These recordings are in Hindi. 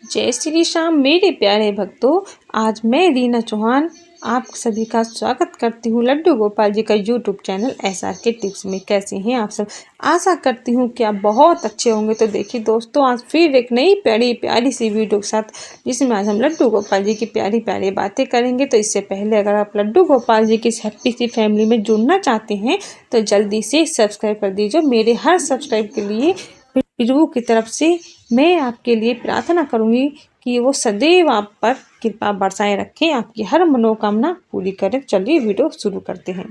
जय श्री श्याम मेरे प्यारे भक्तों। आज मैं रीना चौहान आप सभी का स्वागत करती हूँ लड्डू गोपाल जी का यूट्यूब चैनल SRK टिप्स में। कैसे हैं आप सब? आशा करती हूँ कि आप बहुत अच्छे होंगे। तो देखिए दोस्तों, आज फिर एक नई प्यारी सी वीडियो के साथ, जिसमें आज हम लड्डू गोपाल जी की प्यारी बातें करेंगे। तो इससे पहले अगर आप लड्डू गोपाल जी की इस हैप्पी सी फैमिली में जुड़ना चाहते हैं तो जल्दी से सब्सक्राइब कर दीजिए। मेरे हर सब्सक्राइब के लिए प्रभु की तरफ से मैं आपके लिए प्रार्थना करूंगी कि वो सदैव आप पर कृपा बरसाए रखें, आपकी हर मनोकामना पूरी करें। चलिए वीडियो शुरू करते हैं।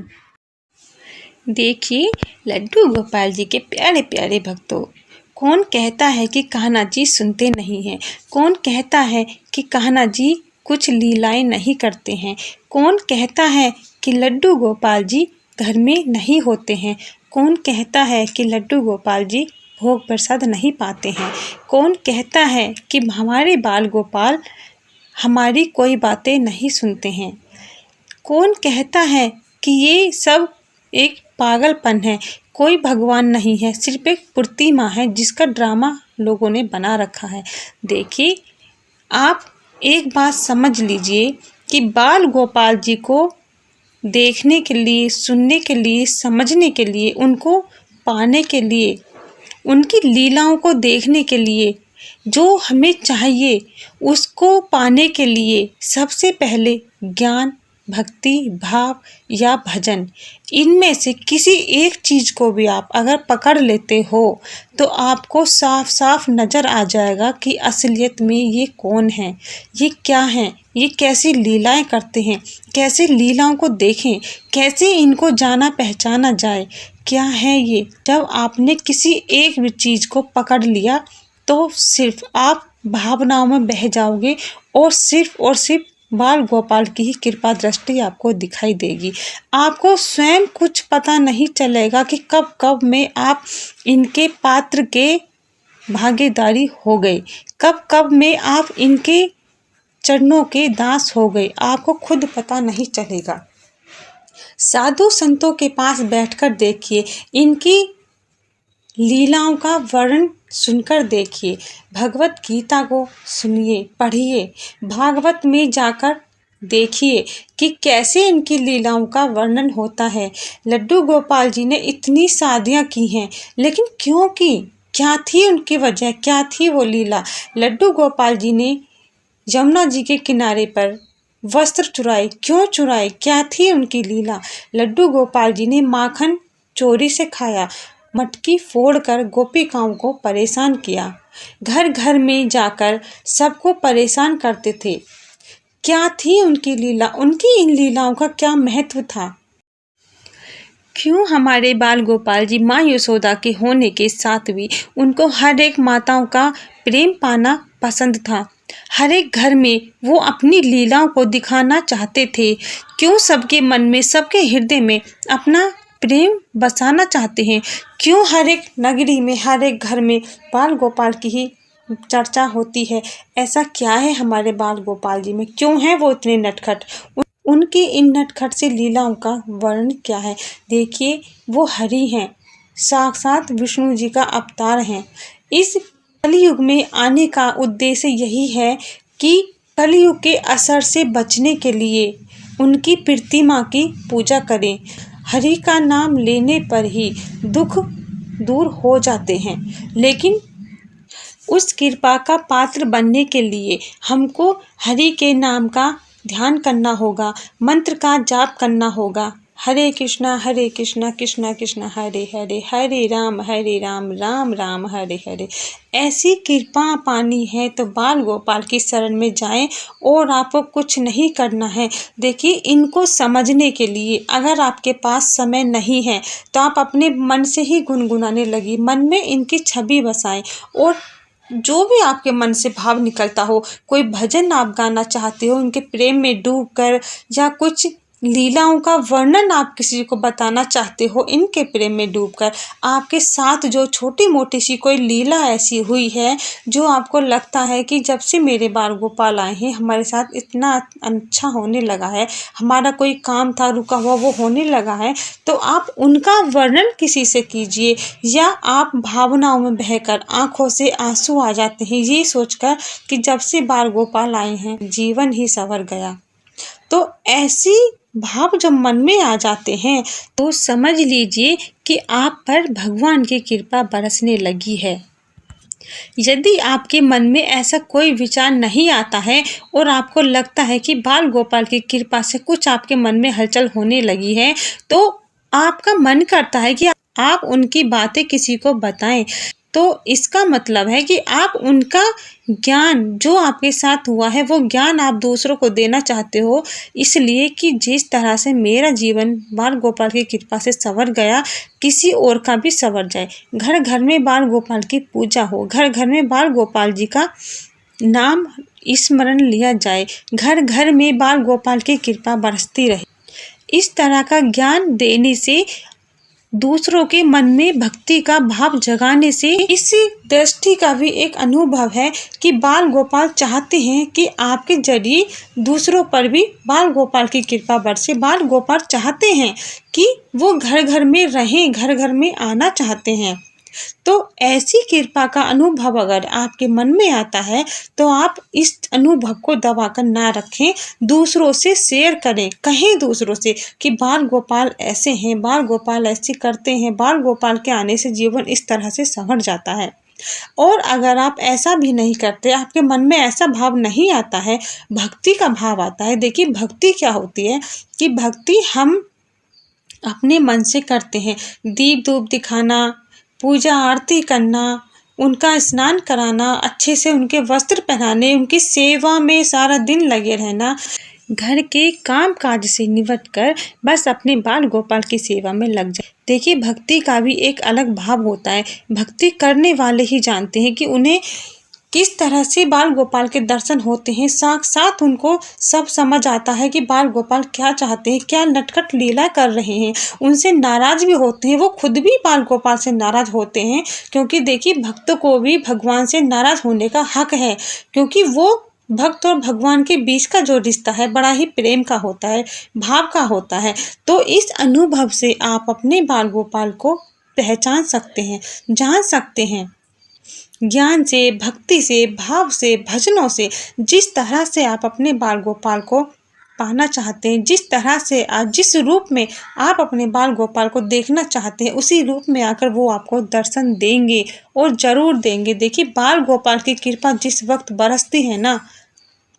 देखिए लड्डू गोपाल जी के प्यारे भक्तों, कौन कहता है कि कान्हा जी सुनते नहीं हैं? कौन कहता है कि कान्हा जी कुछ लीलाएं नहीं करते हैं? कौन कहता है कि लड्डू गोपाल जी घर में नहीं होते हैं? कौन कहता है कि लड्डू गोपाल जी भोग प्रसाद नहीं पाते हैं? कौन कहता है कि हमारे बाल गोपाल हमारी कोई बातें नहीं सुनते हैं? कौन कहता है कि ये सब एक पागलपन है, कोई भगवान नहीं है, सिर्फ एक प्रतिमा है जिसका ड्रामा लोगों ने बना रखा है? देखिए, आप एक बात समझ लीजिए कि बाल गोपाल जी को देखने के लिए, सुनने के लिए, समझने के लिए, उनको पाने के लिए, उनकी लीलाओं को देखने के लिए जो हमें चाहिए, उसको पाने के लिए सबसे पहले ज्ञान, भक्ति, भाव या भजन, इनमें से किसी एक चीज़ को भी आप अगर पकड़ लेते हो तो आपको साफ साफ नज़र आ जाएगा कि असलियत में ये कौन है, ये क्या है, ये कैसी लीलाएं करते हैं, कैसे लीलाओं को देखें, कैसे इनको जाना पहचाना जाए, क्या है ये। जब आपने किसी एक भी चीज़ को पकड़ लिया तो सिर्फ आप भावनाओं में बह जाओगे और सिर्फ बाल गोपाल की ही कृपा दृष्टि आपको दिखाई देगी। आपको स्वयं कुछ पता नहीं चलेगा कि कब में आप इनके पात्र के भागीदारी हो गए, कब में आप इनके चरणों के दास हो गए, आपको खुद पता नहीं चलेगा। साधु संतों के पास बैठकर देखिए, इनकी लीलाओं का वर्णन सुनकर देखिए, भगवत गीता को सुनिए, पढ़िए, भागवत में जाकर देखिए कि कैसे इनकी लीलाओं का वर्णन होता है। लड्डू गोपाल जी ने इतनी शादियाँ की हैं, लेकिन क्यों की? क्या थी उनकी वजह, क्या थी वो लीला? लड्डू गोपाल जी ने यमुना जी के किनारे पर वस्त्र चुराए, क्यों चुराए, क्या थी उनकी लीला? लड्डू गोपाल जी ने माखन चोरी से खाया, मटकी फोड़कर गोपिकाओं को परेशान किया, घर घर में जाकर सबको परेशान करते थे। क्या थी उनकी लीला? उनकी इन लीलाओं का क्या महत्व था? क्यों हमारे बाल गोपाल जी माँ यशोदा के होने के साथ भी उनको हर एक माताओं का प्रेम पाना पसंद था? हर एक घर में वो अपनी लीलाओं को दिखाना चाहते थे। क्यों सबके मन में, सबके हृदय में अपना प्रेम बसाना चाहते हैं? क्यों हर एक नगरी में, हर एक घर में बाल गोपाल की ही चर्चा होती है? ऐसा क्या है हमारे बाल गोपाल जी में? क्यों है वो इतने नटखट? उनकी इन नटखट से लीलाओं का वर्णन क्या है? देखिए, वो हरि हैं, साक्षात विष्णु जी का अवतार हैं। इस कलयुग में आने का उद्देश्य यही है कि कलयुग के असर से बचने के लिए उनकी प्रतिमा की पूजा करें। हरि का नाम लेने पर ही दुख दूर हो जाते हैं, लेकिन उस कृपा का पात्र बनने के लिए हमको हरि के नाम का ध्यान करना होगा, मंत्र का जाप करना होगा। हरे कृष्णा कृष्णा कृष्णा हरे हरे, हरे राम राम राम हरे हरे। ऐसी कृपा पानी है तो बाल गोपाल की शरण में जाएं और आपको कुछ नहीं करना है। देखिए, इनको समझने के लिए अगर आपके पास समय नहीं है तो आप अपने मन से ही गुनगुनाने लगी, मन में इनकी छवि बसाएं और जो भी आपके मन से भाव निकलता हो, कोई भजन आप गाना चाहते हो, उनके प्रेम में डूबकर या कुछ लीलाओं का वर्णन आप किसी को बताना चाहते हो, इनके प्रेम में डूबकर आपके साथ जो छोटी मोटी सी कोई लीला ऐसी हुई है जो आपको लगता है कि जब से मेरे बाल गोपाल आए हैं हमारे साथ इतना अच्छा होने लगा है, हमारा कोई काम था रुका हुआ वो होने लगा है, तो आप उनका वर्णन किसी से कीजिए। या आप भावनाओं में बहकर आंखों से आंसू आ जाते हैं ये सोचकर कि जब से बाल गोपाल आए हैं जीवन ही संवर गया। तो ऐसी भाव जब मन में आ जाते हैं तो समझ लीजिए कि आप पर भगवान की कृपा बरसने लगी है। यदि आपके मन में ऐसा कोई विचार नहीं आता है और आपको लगता है कि बाल गोपाल की कृपा से कुछ आपके मन में हलचल होने लगी है, तो आपका मन करता है कि आप उनकी बातें किसी को बताएं। तो इसका मतलब है कि आप उनका ज्ञान जो आपके साथ हुआ है वो ज्ञान आप दूसरों को देना चाहते हो, इसलिए कि जिस तरह से मेरा जीवन बाल गोपाल की कृपा से संवर गया किसी और का भी संवर जाए। घर घर में बाल गोपाल की पूजा हो, घर घर में बाल गोपाल जी का नाम स्मरण लिया जाए, घर घर में बाल गोपाल की कृपा बरसती रहे। इस तरह का ज्ञान देने से, दूसरों के मन में भक्ति का भाव जगाने से इस दृष्टि का भी एक अनुभव है कि बाल गोपाल चाहते हैं कि आपके जरिए दूसरों पर भी बाल गोपाल की कृपा बरसे। बाल गोपाल चाहते हैं कि वो घर घर में रहें, घर घर में आना चाहते हैं। तो ऐसी कृपा का अनुभव अगर आपके मन में आता है तो आप इस अनुभव को दबाकर ना रखें, दूसरों से शेयर करें, कहें दूसरों से कि बाल गोपाल ऐसे हैं, बाल गोपाल ऐसे करते हैं, बाल गोपाल के आने से जीवन इस तरह से संवर जाता है। और अगर आप ऐसा भी नहीं करते, आपके मन में ऐसा भाव नहीं आता है, भक्ति का भाव आता है। देखिए भक्ति क्या होती है कि भक्ति हम अपने मन से करते हैं, दीप धूप दिखाना, पूजा आरती करना, उनका स्नान कराना, अच्छे से उनके वस्त्र पहनाने, उनकी सेवा में सारा दिन लगे रहना, घर के काम काज से निवट कर बस अपने बाल गोपाल की सेवा में लग जाए। देखिए भक्ति का भी एक अलग भाव होता है, भक्ति करने वाले ही जानते हैं कि उन्हें किस तरह से बाल गोपाल के दर्शन होते हैं। साथ उनको सब समझ आता है कि बाल गोपाल क्या चाहते हैं, क्या नटखट लीला कर रहे हैं, उनसे नाराज भी होते हैं, वो खुद भी बाल गोपाल से नाराज होते हैं। क्योंकि देखिए भक्त को भी भगवान से नाराज होने का हक है, क्योंकि वो भक्त और भगवान के बीच का जो रिश्ता है बड़ा ही प्रेम का होता है, भाव का होता है। तो इस अनुभव से आप अपने बाल गोपाल को पहचान सकते हैं, जान सकते हैं। ज्ञान से, भक्ति से, भाव से, भजनों से, जिस तरह से आप अपने बाल गोपाल को पाना चाहते हैं, जिस तरह से आज जिस रूप में आप अपने बाल गोपाल को देखना चाहते हैं, उसी रूप में आकर वो आपको दर्शन देंगे और ज़रूर देंगे। देखिए बाल गोपाल की कृपा जिस वक्त बरसती है ना,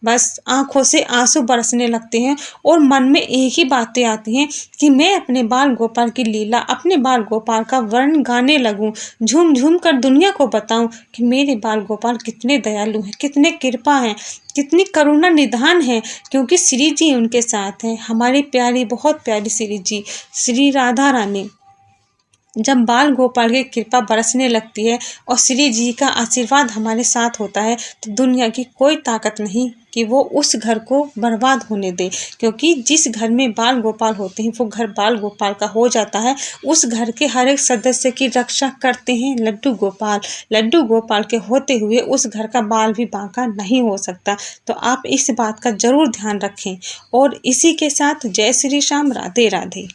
बस आंखों से आंसू बरसने लगते हैं और मन में एक ही बातें आती हैं कि मैं अपने बाल गोपाल की लीला, अपने बाल गोपाल का वर्ण गाने लगूं, झूम झूम कर दुनिया को बताऊं कि मेरे बाल गोपाल कितने दयालु हैं, कितने कृपा हैं, कितनी करुणा निधान है। क्योंकि श्री जी उनके साथ हैं, हमारी प्यारी, बहुत प्यारी श्री जी, श्री राधा रानी। जब बाल गोपाल की कृपा बरसने लगती है और श्री जी का आशीर्वाद हमारे साथ होता है तो दुनिया की कोई ताकत नहीं कि वो उस घर को बर्बाद होने दे। क्योंकि जिस घर में बाल गोपाल होते हैं वो घर बाल गोपाल का हो जाता है। उस घर के हर एक सदस्य की रक्षा करते हैं लड्डू गोपाल। लड्डू गोपाल के होते हुए उस घर का बाल भी बांका नहीं हो सकता। तो आप इस बात का जरूर ध्यान रखें। और इसी के साथ जय श्री श्याम, राधे राधे।